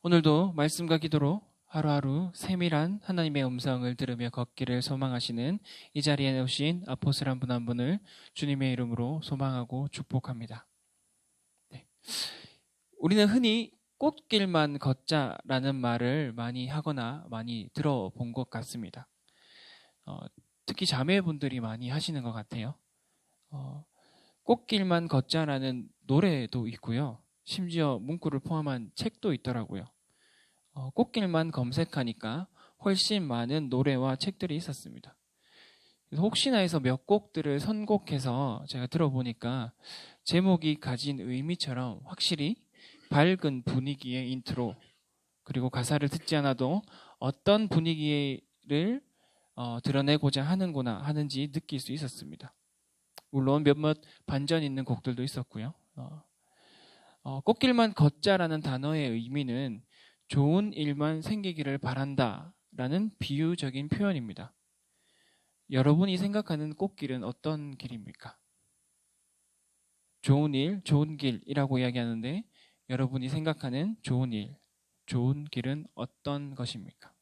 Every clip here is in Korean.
오늘도 말씀과 기도로 하루하루 세밀한 하나님의 음성을 들으며 걷기를 소망하시는 이 자리에 오신 아포슬 한 분 한 분을 주님의 이름으로 소망하고 축복합니다. 네. 우리는 흔히 꽃길만 걷자라는 말을 많이 하거나 많이 들어본 것 같습니다. 특히 자매분들이 많이 하시는 것 같아요. 꽃길만 걷자라는 노래도 있고요. 심지어 문구를 포함한 책도 있더라고요. 꽃길만 검색하니까 훨씬 많은 노래와 책들이 있었습니다. 그래서 혹시나 해서 몇 곡들을 선곡해서 제가 들어보니까 제목이 가진 의미처럼 확실히 밝은 분위기의 인트로, 그리고 가사를 듣지 않아도 어떤 분위기를 드러내고자 하는구나 하는지 느낄 수 있었습니다. 물론 몇몇 반전 있는 곡들도 있었고요. 꽃길만 걷자라는 단어의 의미는 좋은 일만 생기기를 바란다라는 비유적인 표현입니다. 여러분이 생각하는 꽃길은 어떤 길입니까? 좋은 일, 좋은 길이라고 이야기하는데 여러분이 생각하는 좋은 일, 좋은 길은 어떤 것입니까?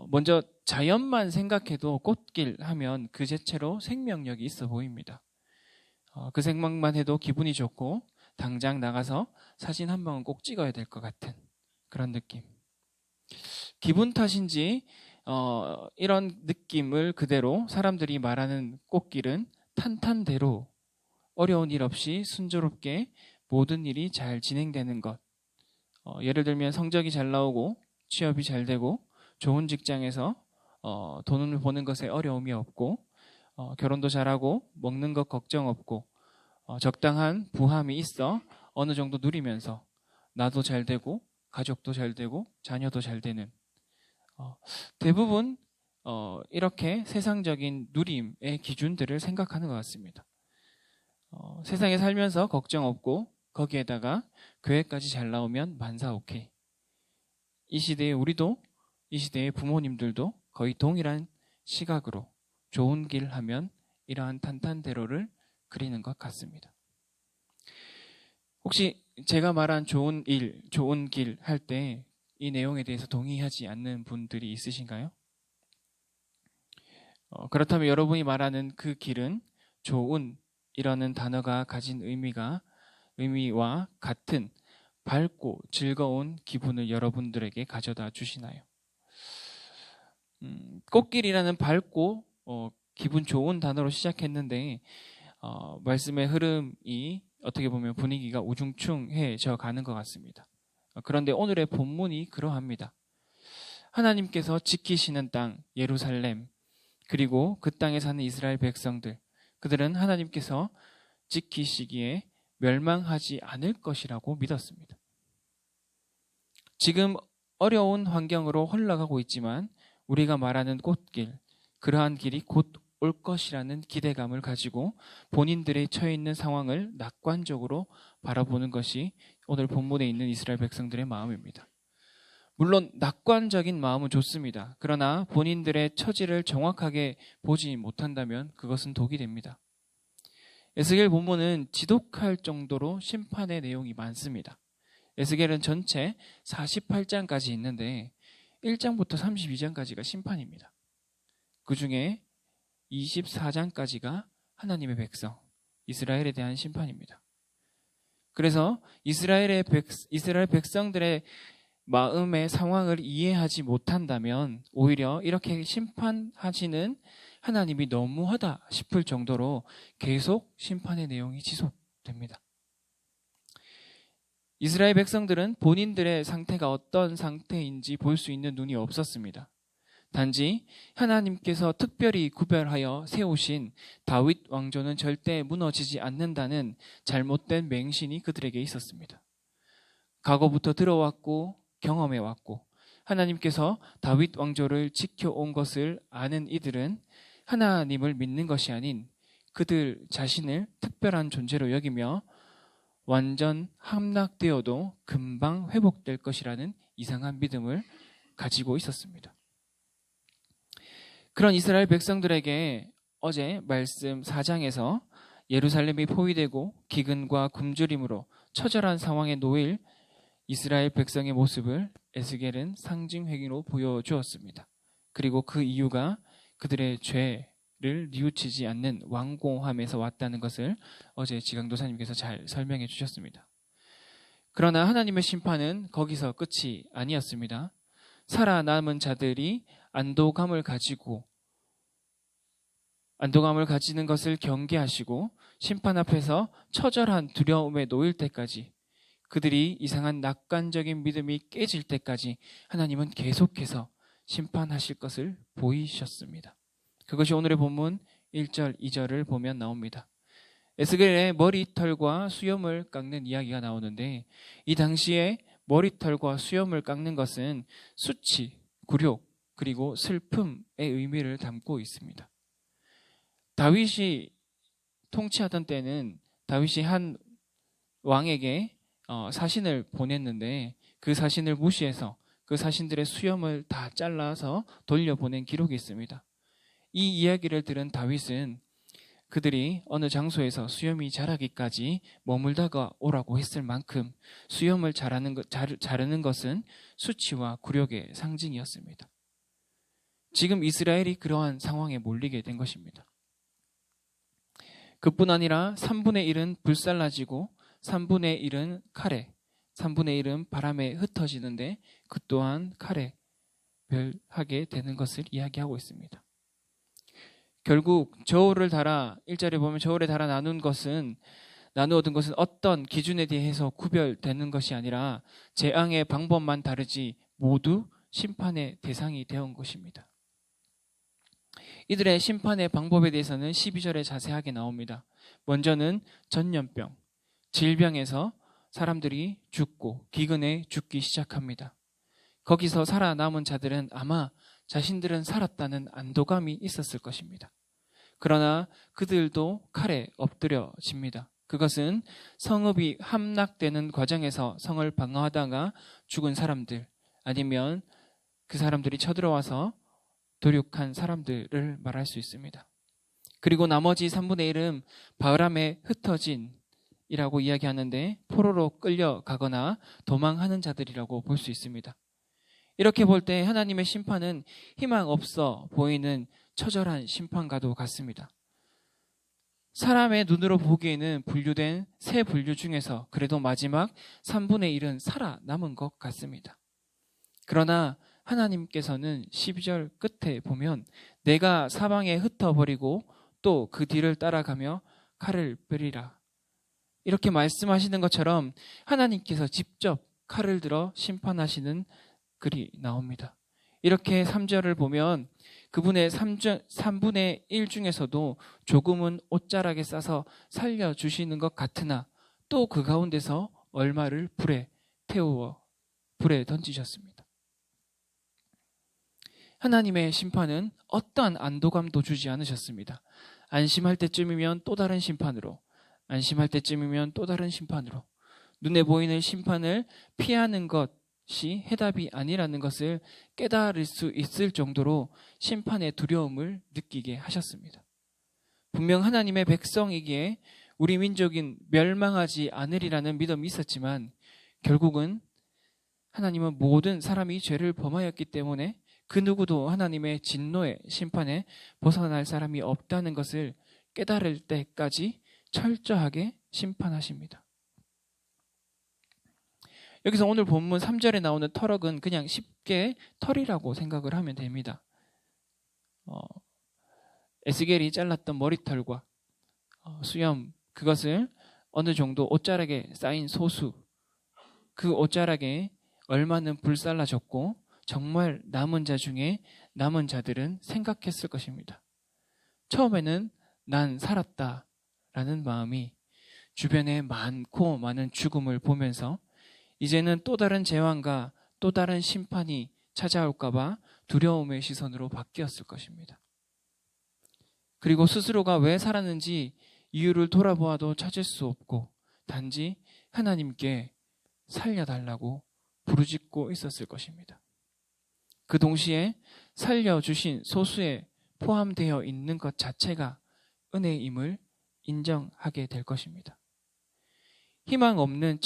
먼저 자연만 생각해도 꽃길 하면 그 자체로 생명력이 있어 보입니다. 그 생각만 해도 기분이 좋고 당장 나가서 사진 한 방은 꼭 찍어야 될 것 같은 그런 느낌. 기분 탓인지 이런 느낌을 그대로 사람들이 말하는 꽃길은 탄탄대로 어려운 일 없이 순조롭게 모든 일이 잘 진행되는 것. 예를 들면 성적이 잘 나오고 취업이 잘 되고 좋은 직장에서 돈을 버는 것에 어려움이 없고 결혼도 잘하고 먹는 것 걱정 없고 적당한 부함이 있어 어느 정도 누리면서 나도 잘 되고 가족도 잘 되고 자녀도 잘 되는 대부분 이렇게 세상적인 누림의 기준들을 생각하는 것 같습니다. 세상에 살면서 걱정 없고 거기에다가 교회까지 잘 나오면 만사 오케이. 이 시대에 우리도 이 시대의 부모님들도 거의 동일한 시각으로 좋은 길 하면 이러한 탄탄대로를 그리는 것 같습니다. 혹시 제가 말한 좋은 일, 좋은 길 할 때 이 내용에 대해서 동의하지 않는 분들이 있으신가요? 그렇다면 여러분이 말하는 그 길은 좋은 이라는 단어가 가진 의미와 같은 밝고 즐거운 기분을 여러분들에게 가져다 주시나요? 꽃길이라는 밝고 기분 좋은 단어로 시작했는데 말씀의 흐름이 어떻게 보면 분위기가 우중충해져 가는 것 같습니다. 그런데 오늘의 본문이 그러합니다. 하나님께서 지키시는 땅 예루살렘, 그리고 그 땅에 사는 이스라엘 백성들, 그들은 하나님께서 지키시기에 멸망하지 않을 것이라고 믿었습니다. 지금 어려운 환경으로 흘러가고 있지만 우리가 말하는 꽃길, 그러한 길이 곧 올 것이라는 기대감을 가지고 본인들의 처해 있는 상황을 낙관적으로 바라보는 것이 오늘 본문에 있는 이스라엘 백성들의 마음입니다. 물론 낙관적인 마음은 좋습니다. 그러나 본인들의 처지를 정확하게 보지 못한다면 그것은 독이 됩니다. 에스겔 본문은 지독할 정도로 심판의 내용이 많습니다. 에스겔은 전체 48장까지 있는데 1장부터 32장까지가 심판입니다. 그 중에 24장까지가 하나님의 백성, 이스라엘에 대한 심판입니다. 그래서 이스라엘 백성들의 마음의 상황을 이해하지 못한다면 오히려 이렇게 심판하시는 하나님이 너무하다 싶을 정도로 계속 심판의 내용이 지속됩니다. 이스라엘 백성들은 본인들의 상태가 어떤 상태인지 볼 수 있는 눈이 없었습니다. 단지 하나님께서 특별히 구별하여 세우신 다윗 왕조는 절대 무너지지 않는다는 잘못된 맹신이 그들에게 있었습니다. 과거부터 들어왔고 경험해왔고 하나님께서 다윗 왕조를 지켜온 것을 아는 이들은 하나님을 믿는 것이 아닌 그들 자신을 특별한 존재로 여기며 완전 함락되어도 금방 회복될 것이라는 이상한 믿음을 가지고 있었습니다. 그런 이스라엘 백성들에게 어제 말씀 4장에서 예루살렘이 포위되고 기근과 굶주림으로 처절한 상황에 놓일 이스라엘 백성의 모습을 에스겔은 상징회기로 보여주었습니다. 그리고 그 이유가 그들의 죄를 뉘우치지 않는 완고함에서 왔다는 것을 어제 지강도사님께서 잘 설명해 주셨습니다. 그러나 하나님의 심판은 거기서 끝이 아니었습니다. 살아남은 자들이 안도감을 가지는 것을 경계하시고 심판 앞에서 처절한 두려움에 놓일 때까지, 그들이 이상한 낙관적인 믿음이 깨질 때까지 하나님은 계속해서 심판하실 것을 보이셨습니다. 그것이 오늘의 본문 1절, 2절을 보면 나옵니다. 에스겔의 머리털과 수염을 깎는 이야기가 나오는데, 이 당시에 머리털과 수염을 깎는 것은 수치, 굴욕, 그리고 슬픔의 의미를 담고 있습니다. 다윗이 통치하던 때는 다윗이 한 왕에게 사신을 보냈는데, 그 사신을 무시해서 그 사신들의 수염을 다 잘라서 돌려보낸 기록이 있습니다. 이 이야기를 들은 다윗은 그들이 어느 장소에서 수염이 자라기까지 머물다가 오라고 했을 만큼 수염을 자르는 것은 수치와 굴욕의 상징이었습니다. 지금 이스라엘이 그러한 상황에 몰리게 된 것입니다. 그뿐 아니라 3분의 1은 불살라지고 3분의 1은 칼에, 3분의 1은 바람에 흩어지는데 그 또한 칼에 멸하게 되는 것을 이야기하고 있습니다. 결국 저울을 달아, 1절에 보면 저울에 달아 나누는 것은 어떤 기준에 대해서 구별되는 것이 아니라 재앙의 방법만 다르지 모두 심판의 대상이 되어 것입니다. 이들의 심판의 방법에 대해서는 12절에 자세하게 나옵니다. 먼저는 전염병, 질병에서 사람들이 죽고 기근에 죽기 시작합니다. 거기서 살아남은 자들은 아마 자신들은 살았다는 안도감이 있었을 것입니다. 그러나 그들도 칼에 엎드려집니다. 그것은 성읍이 함락되는 과정에서 성을 방어하다가 죽은 사람들, 아니면 그 사람들이 쳐들어와서 도륙한 사람들을 말할 수 있습니다. 그리고 나머지 3분의 1은 바람에 흩어진이라고 이야기하는데 포로로 끌려가거나 도망하는 자들이라고 볼 수 있습니다. 이렇게 볼 때 하나님의 심판은 희망 없어 보이는 처절한 심판과도 같습니다. 사람의 눈으로 보기에는 분류된 세 분류 중에서 그래도 마지막 3분의 1은 살아남은 것 같습니다. 그러나 하나님께서는 12절 끝에 보면 내가 사방에 흩어버리고 또 그 뒤를 따라가며 칼을 빼리라, 이렇게 말씀하시는 것처럼 하나님께서 직접 칼을 들어 심판하시는 글이 나옵니다. 이렇게 3절을 보면 그분의 3분의 1 중에서도 조금은 옷자락에 싸서 살려주시는 것 같으나 또 그 가운데서 얼마를 불에 던지셨습니다. 하나님의 심판은 어떠한 안도감도 주지 않으셨습니다. 안심할 때쯤이면 또 다른 심판으로, 안심할 때쯤이면 또 다른 심판으로, 눈에 보이는 심판을 피하는 것이 해답이 아니라는 것을 깨달을 수 있을 정도로 심판의 두려움을 느끼게 하셨습니다. 분명 하나님의 백성이기에 우리 민족인 멸망하지 않으리라는 믿음이 있었지만 결국은 하나님은 모든 사람이 죄를 범하였기 때문에 그 누구도 하나님의 진노의 심판에 벗어날 사람이 없다는 것을 깨달을 때까지 철저하게 심판하십니다. 여기서 오늘 본문 3절에 나오는 터럭은 그냥 쉽게 털이라고 생각을 하면 됩니다. 에스겔이 잘랐던 머리털과 수염, 그것을 어느 정도 옷자락에 쌓인 소수, 그 옷자락에 얼마는 불살라졌고 정말 남은 자 중에 남은 자들은 생각했을 것입니다. 처음에는 난 살았다라는 마음이 주변에 많고 많은 죽음을 보면서 이제는 또 다른 재앙과 또 다른 심판이 찾아올까 봐 두려움의 시선으로 바뀌었을 것입니다. 그리고 스스로가 왜 살았는지 이유를 돌아보아도 찾을 수 없고 단지 하나님께 살려달라고 부르짖고 있었을 것입니다. 그 동시에 살려주신 소수에 포함되어 있는 것 자체가 은혜임을 인정하게 될 것입니다. 희망 없는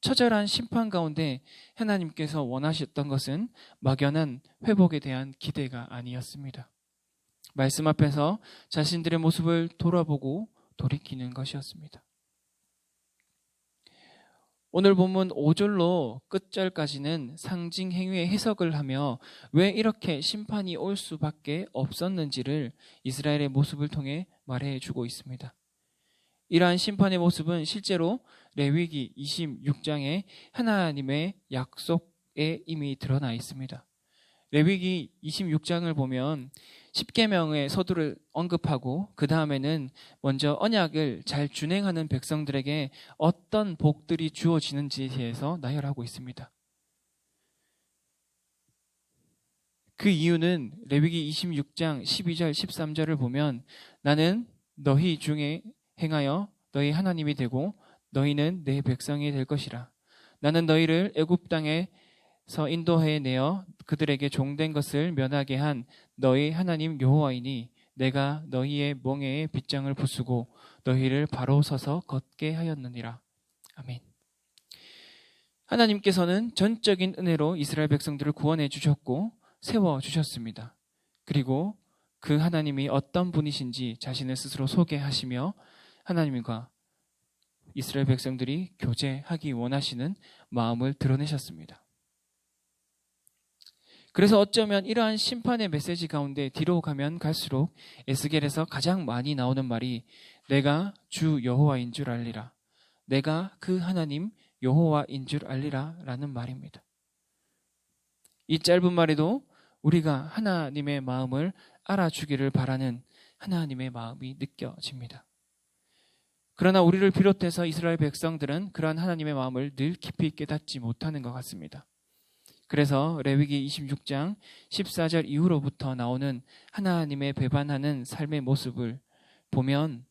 처절한 심판 가운데 하나님께서 원하셨던 것은 막연한 회복에 대한 기대가 아니었습니다. 말씀 앞에서 자신들의 모습을 돌아보고 돌이키는 것이었습니다. 오늘 본문 5절로 끝절까지는 상징 행위의 해석을 하며 왜 이렇게 심판이 올 수밖에 없었는지를 이스라엘의 모습을 통해 말해주고 있습니다. 이러한 심판의 모습은 실제로 레위기 26장에 하나님의 약속에 이미 드러나 있습니다. 레위기 26장을 보면 10계명의 서두를 언급하고 그 다음에는 먼저 언약을 잘 준행하는 백성들에게 어떤 복들이 주어지는지에 대해서 나열하고 있습니다. 그 이유는 레위기 26장 12절 13절을 보면 나는 너희 중에 행하여 너희 하나님이 되고 너희는 내 백성이 될 것이라. 나는 너희를 애굽 땅에서 인도해 내어 그들에게 종된 것을 면하게 한 너희 하나님 여호와이니 내가 너희의 멍에에 빗장을 부수고 너희를 바로 서서 걷게 하였느니라. 아멘. 하나님께서는 전적인 은혜로 이스라엘 백성들을 구원해 주셨고 세워 주셨습니다. 그리고 그 하나님이 어떤 분이신지 자신을 스스로 소개하시며 하나님과 이스라엘 백성들이 교제하기 원하시는 마음을 드러내셨습니다. 그래서 어쩌면 이러한 심판의 메시지 가운데 뒤로 가면 갈수록 에스겔에서 가장 많이 나오는 말이 내가 주 여호와인 줄 알리라. 내가 그 하나님 여호와인 줄 알리라 라는 말입니다. 이 짧은 말에도 우리가 하나님의 마음을 알아주기를 바라는 하나님의 마음이 느껴집니다. 그러나 우리를 비롯해서 이스라엘 백성들은 그러한 하나님의 마음을 늘 깊이 깨닫지 못하는 것 같습니다. 그래서 레위기 26장 14절 이후로부터 나오는 하나님의 배반하는 삶의 모습을 보면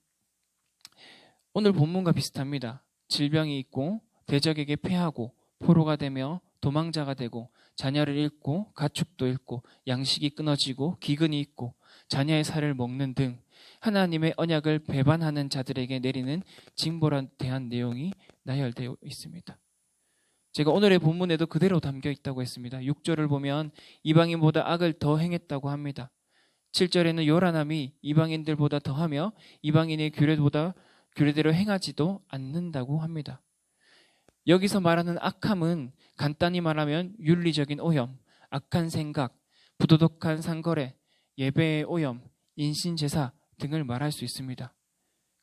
오늘 본문과 비슷합니다. 질병이 있고 대적에게 패하고 포로가 되며 도망자가 되고 자녀를 잃고 가축도 잃고 양식이 끊어지고 기근이 있고 자녀의 살을 먹는 등 하나님의 언약을 배반하는 자들에게 내리는 징벌에 대한 내용이 나열되어 있습니다. 제가 오늘의 본문에도 그대로 담겨 있다고 했습니다. 6절을 보면 이방인보다 악을 더 행했다고 합니다. 7절에는 요란함이 이방인들보다 더하며 이방인의 규례대로 행하지도 않는다고 합니다. 여기서 말하는 악함은 간단히 말하면 윤리적인 오염, 악한 생각, 부도덕한 상거래, 예배의 오염, 인신제사 등을 말할 수 있습니다.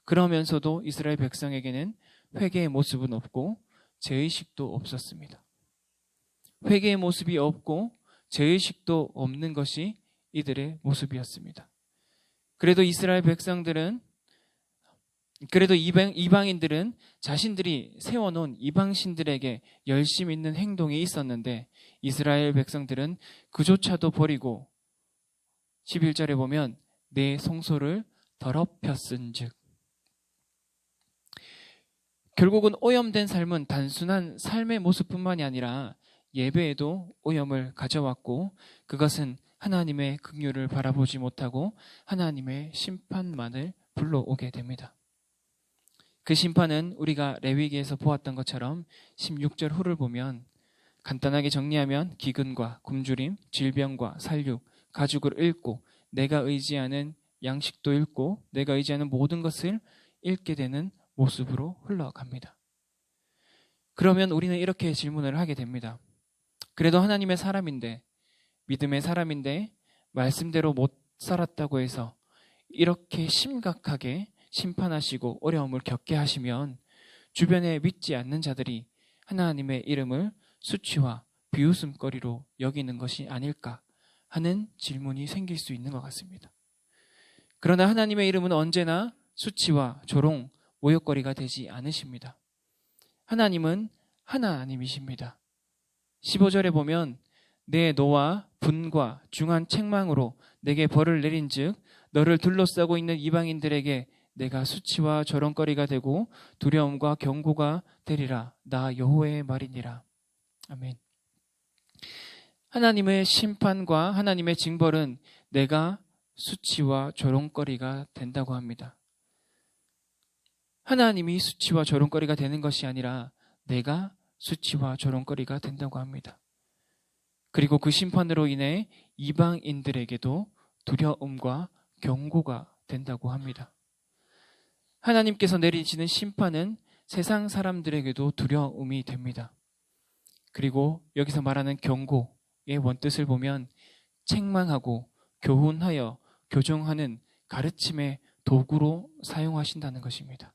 그러면서도 이스라엘 백성에게는 회개의 모습은 없고 죄의식도 없었습니다. 회개의 모습이 없고 죄의식도 없는 것이 이들의 모습이었습니다. 그래도 이방인들은 자신들이 세워놓은 이방신들에게 열심 있는 행동이 있었는데 이스라엘 백성들은 그조차도 버리고 11절에 보면 내 성소를 더럽혔은즉 결국은 오염된 삶은 단순한 삶의 모습뿐만이 아니라 예배에도 오염을 가져왔고 그것은 하나님의 긍휼을 바라보지 못하고 하나님의 심판만을 불러오게 됩니다. 그 심판은 우리가 레위기에서 보았던 것처럼 16절 후를 보면 간단하게 정리하면 기근과 굶주림, 질병과 살육, 가축을 잃고 내가 의지하는 양식도 잃고 내가 의지하는 모든 것을 잃게 되는 모습으로 흘러갑니다. 그러면 우리는 이렇게 질문을 하게 됩니다. 그래도 하나님의 사람인데 믿음의 사람인데 말씀대로 못 살았다고 해서 이렇게 심각하게 심판하시고 어려움을 겪게 하시면 주변에 믿지 않는 자들이 하나님의 이름을 수치와 비웃음거리로 여기는 것이 아닐까 하는 질문이 생길 수 있는 것 같습니다. 그러나 하나님의 이름은 언제나 수치와 조롱, 모욕거리가 되지 않으십니다. 하나님은 하나님이십니다. 15절에 보면 내 노와 분과 중한 책망으로 내게 벌을 내린즉 너를 둘러싸고 있는 이방인들에게 내가 수치와 조롱거리가 되고 두려움과 경고가 되리라. 나 여호와의 말이니라. 아멘. 하나님의 심판과 하나님의 징벌은 내가 수치와 조롱거리가 된다고 합니다. 하나님이 수치와 조롱거리가 되는 것이 아니라 내가 수치와 조롱거리가 된다고 합니다. 그리고 그 심판으로 인해 이방인들에게도 두려움과 경고가 된다고 합니다. 하나님께서 내리시는 심판은 세상 사람들에게도 두려움이 됩니다. 그리고 여기서 말하는 경고의 원뜻을 보면 책망하고 교훈하여 교정하는 가르침의 도구로 사용하신다는 것입니다.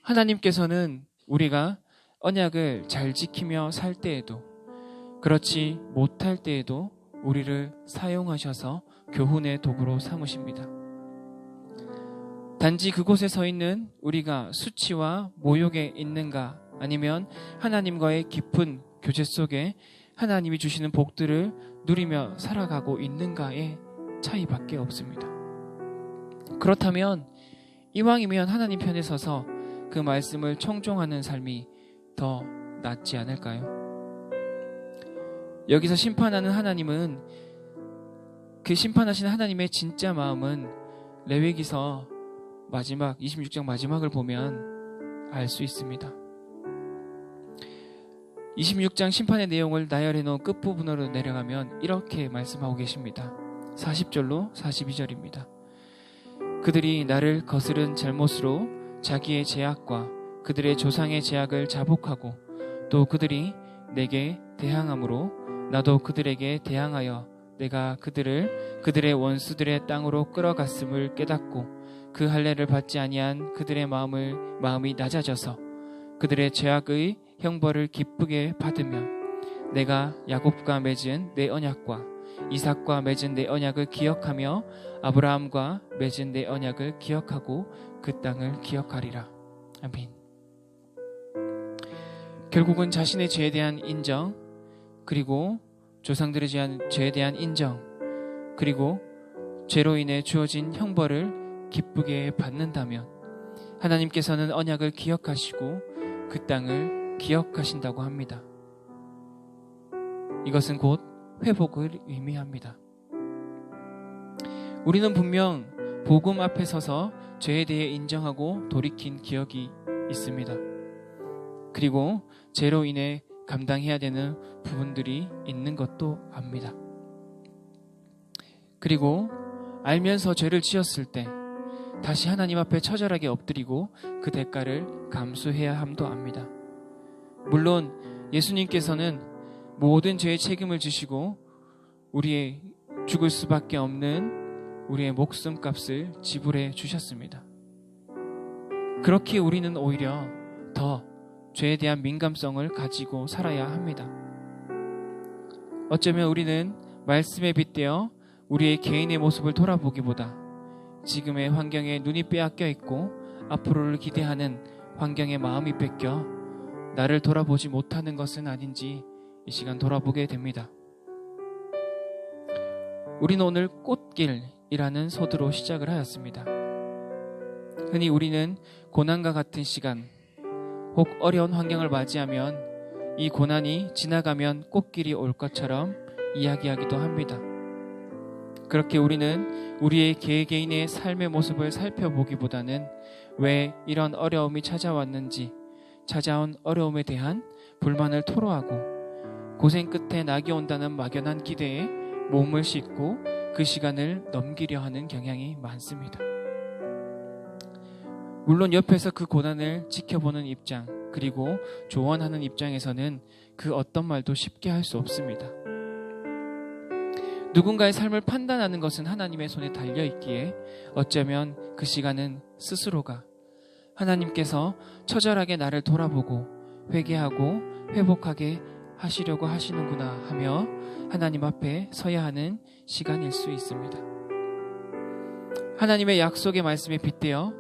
하나님께서는 우리가 언약을 잘 지키며 살 때에도 그렇지 못할 때에도 우리를 사용하셔서 교훈의 도구로 삼으십니다. 단지 그곳에 서 있는 우리가 수치와 모욕에 있는가 아니면 하나님과의 깊은 교제 속에 하나님이 주시는 복들을 누리며 살아가고 있는가의 차이밖에 없습니다. 그렇다면 이왕이면 하나님 편에 서서 그 말씀을 청종하는 삶이 더 낫지 않을까요? 여기서 심판하는 하나님은 그 심판하시는 하나님의 진짜 마음은 레위기서 마지막 26장 마지막을 보면 알 수 있습니다. 26장 심판의 내용을 나열해 놓은 끝부분으로 내려가면 이렇게 말씀하고 계십니다. 40절로 42절입니다. 그들이 나를 거스른 잘못으로 자기의 죄악과 그들의 조상의 죄악을 자복하고 또 그들이 내게 대항함으로 나도 그들에게 대항하여 내가 그들을 그들의 원수들의 땅으로 끌어갔음을 깨닫고 그 할례를 받지 아니한 그들의 마음이 낮아져서 그들의 죄악의 형벌을 기쁘게 받으며 내가 야곱과 맺은 내 언약과 이삭과 맺은 내 언약을 기억하며 아브라함과 맺은 내 언약을 기억하고 그 땅을 기억하리라. 아멘. 결국은 자신의 죄에 대한 인정, 그리고 조상들의 죄에 대한 인정, 그리고 죄로 인해 주어진 형벌을 기쁘게 받는다면 하나님께서는 언약을 기억하시고 그 땅을 기억하신다고 합니다. 이것은 곧 회복을 의미합니다. 우리는 분명 복음 앞에 서서 죄에 대해 인정하고 돌이킨 기억이 있습니다. 그리고 죄로 인해 감당해야 되는 부분들이 있는 것도 압니다. 그리고 알면서 죄를 지었을 때 다시 하나님 앞에 처절하게 엎드리고 그 대가를 감수해야 함도 압니다. 물론 예수님께서는 모든 죄의 책임을 지시고 우리의 죽을 수밖에 없는 우리의 목숨값을 지불해 주셨습니다. 그렇게 우리는 오히려 더 죄에 대한 민감성을 가지고 살아야 합니다. 어쩌면 우리는 말씀에 빗대어 우리의 개인의 모습을 돌아보기보다 지금의 환경에 눈이 빼앗겨 있고 앞으로를 기대하는 환경에 마음이 뺏겨 나를 돌아보지 못하는 것은 아닌지 이 시간 돌아보게 됩니다. 우리는 오늘 꽃길이라는 소드로 시작을 하였습니다. 흔히 우리는 고난과 같은 시간, 혹 어려운 환경을 맞이하면 이 고난이 지나가면 꽃길이 올 것처럼 이야기하기도 합니다. 그렇게 우리는 우리의 개개인의 삶의 모습을 살펴보기보다는 왜 이런 어려움이 찾아왔는지, 찾아온 어려움에 대한 불만을 토로하고 고생 끝에 낙이 온다는 막연한 기대에 몸을 싣고 그 시간을 넘기려 하는 경향이 많습니다. 물론 옆에서 그 고난을 지켜보는 입장, 그리고 조언하는 입장에서는 그 어떤 말도 쉽게 할 수 없습니다. 누군가의 삶을 판단하는 것은 하나님의 손에 달려있기에 어쩌면 그 시간은 스스로가 하나님께서 처절하게 나를 돌아보고 회개하고 회복하게 하시려고 하시는구나 하며 하나님 앞에 서야 하는 시간일 수 있습니다. 하나님의 약속의 말씀에 빗대어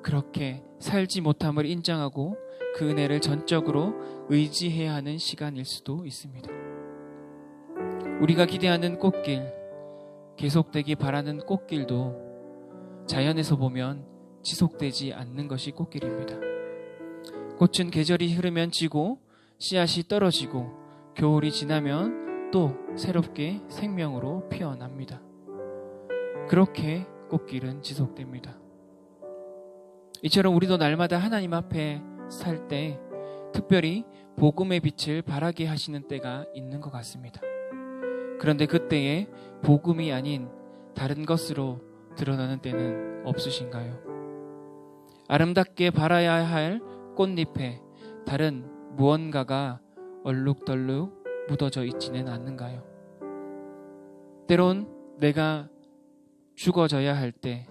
그렇게 살지 못함을 인정하고 그 은혜를 전적으로 의지해야 하는 시간일 수도 있습니다. 우리가 기대하는 꽃길, 계속되기 바라는 꽃길도 자연에서 보면 지속되지 않는 것이 꽃길입니다. 꽃은 계절이 흐르면 지고 씨앗이 떨어지고 겨울이 지나면 또 새롭게 생명으로 피어납니다. 그렇게 꽃길은 지속됩니다. 이처럼 우리도 날마다 하나님 앞에 살 때 특별히 복음의 빛을 발하게 하시는 때가 있는 것 같습니다. 그런데 그때에 복음이 아닌 다른 것으로 드러나는 때는 없으신가요? 아름답게 발아야 할 꽃잎에 다른 무언가가 얼룩덜룩 묻어져 있지는 않는가요? 때론 내가 죽어져야 할 때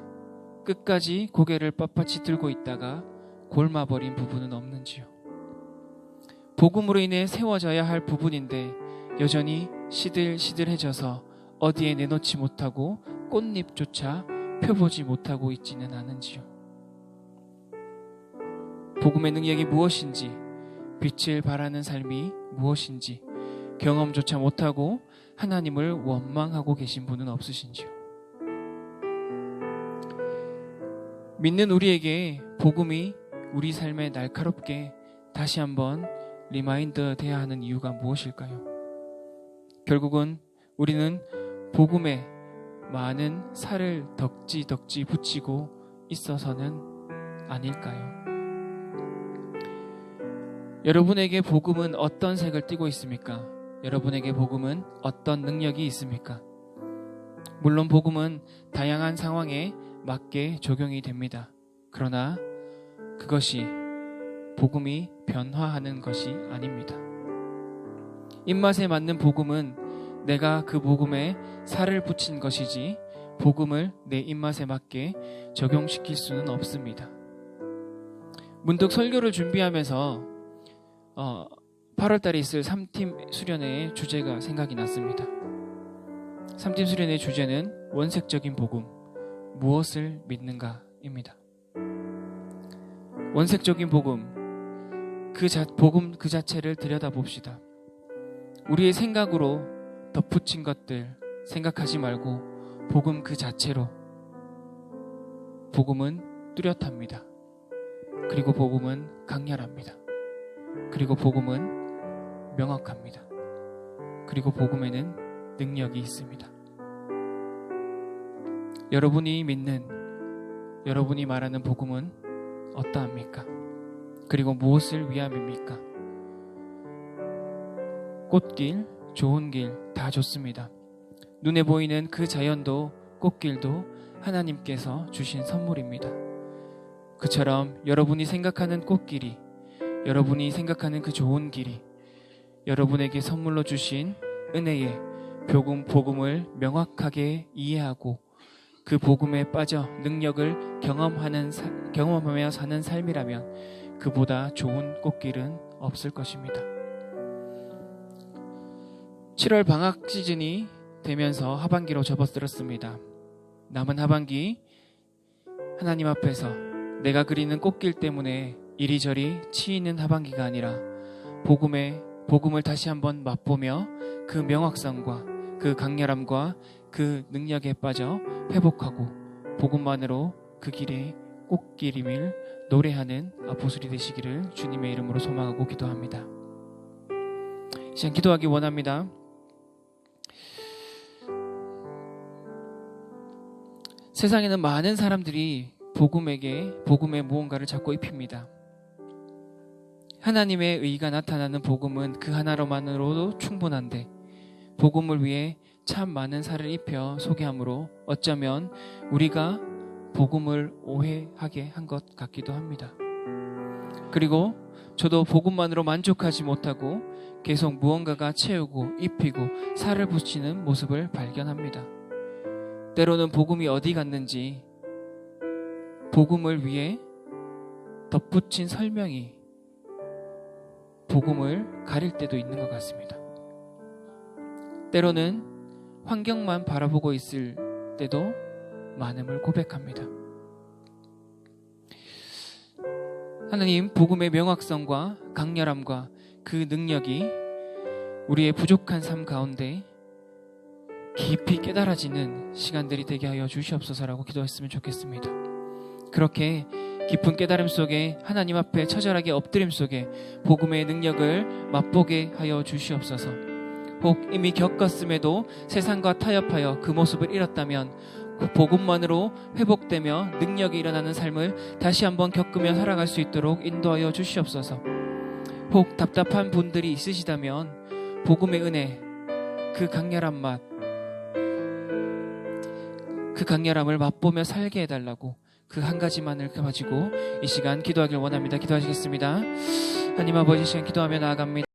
끝까지 고개를 빳빳이 들고 있다가 골마버린 부분은 없는지요? 복음으로 인해 세워져야 할 부분인데 여전히 시들시들해져서 어디에 내놓지 못하고 꽃잎조차 펴보지 못하고 있지는 않은지요? 복음의 능력이 무엇인지, 빛을 발하는 삶이 무엇인지 경험조차 못하고 하나님을 원망하고 계신 분은 없으신지요? 믿는 우리에게 복음이 우리 삶에 날카롭게 다시 한번 리마인드 돼야 하는 이유가 무엇일까요? 결국은 우리는 복음에 많은 살을 덕지 붙이고 있어서는 아닐까요? 여러분에게 복음은 어떤 색을 띠고 있습니까? 여러분에게 복음은 어떤 능력이 있습니까? 물론 복음은 다양한 상황에 맞게 적용이 됩니다. 그러나 그것이 복음이 변화하는 것이 아닙니다. 입맛에 맞는 복음은 내가 그 복음에 살을 붙인 것이지 복음을 내 입맛에 맞게 적용시킬 수는 없습니다. 문득 설교를 준비하면서 8월달에 있을 3팀 수련회의 주제가 생각이 났습니다. 3팀 수련회의 주제는 원색적인 복음, 무엇을 믿는가입니다. 원색적인 복음, 복음 그 자체를 들여다봅시다. 우리의 생각으로 덧붙인 것들 생각하지 말고 복음 그 자체로. 복음은 뚜렷합니다. 그리고 복음은 강렬합니다. 그리고 복음은 명확합니다. 그리고 복음에는 능력이 있습니다. 여러분이 믿는, 여러분이 말하는 복음은 어떠합니까? 그리고 무엇을 위함입니까? 꽃길, 좋은 길 다 좋습니다. 눈에 보이는 그 자연도 꽃길도 하나님께서 주신 선물입니다. 그처럼 여러분이 생각하는 꽃길이, 여러분이 생각하는 그 좋은 길이 여러분에게 선물로 주신 은혜의 복음을 명확하게 이해하고 그 복음에 빠져 능력을 경험하며 사는 삶이라면 그보다 좋은 꽃길은 없을 것입니다. 7월 방학 시즌이 되면서 하반기로 접어들었습니다. 남은 하반기 하나님 앞에서 내가 그리는 꽃길 때문에 이리저리 치이는 하반기가 아니라 복음을 다시 한번 맛보며 그 명확성과 그 강렬함과 그 능력에 빠져 회복하고 복음만으로 그 길의 꽃길임을 노래하는 아포슬이 되시기를 주님의 이름으로 소망하고 기도합니다. 시간 기도하기 원합니다. 세상에는 많은 사람들이 복음의 무언가를 잡고 입힙니다. 하나님의 의가 나타나는 복음은 그 하나로만으로도 충분한데 복음을 위해 참 많은 살을 입혀 소개함으로 어쩌면 우리가 복음을 오해하게 한 것 같기도 합니다. 그리고 저도 복음만으로 만족하지 못하고 계속 무언가가 채우고 입히고 살을 붙이는 모습을 발견합니다. 때로는 복음이 어디 갔는지 복음을 위해 덧붙인 설명이 복음을 가릴 때도 있는 것 같습니다. 때로는 환경만 바라보고 있을 때도 많음을 고백합니다. 하나님, 복음의 명확성과 강렬함과 그 능력이 우리의 부족한 삶 가운데 깊이 깨달아지는 시간들이 되게 하여 주시옵소서라고 기도했으면 좋겠습니다. 그렇게 깊은 깨달음 속에 하나님 앞에 처절하게 엎드림 속에 복음의 능력을 맛보게 하여 주시옵소서. 혹 이미 겪었음에도 세상과 타협하여 그 모습을 잃었다면 그 복음만으로 회복되며 능력이 일어나는 삶을 다시 한번 겪으며 살아갈 수 있도록 인도하여 주시옵소서. 혹 답답한 분들이 있으시다면 복음의 은혜, 그 강렬한 맛, 그 강렬함을 맛보며 살게 해달라고 그 한 가지만을 가지고 이 시간 기도하길 원합니다. 기도하시겠습니다. 하나님 아버지, 시간 기도하며 나아갑니다.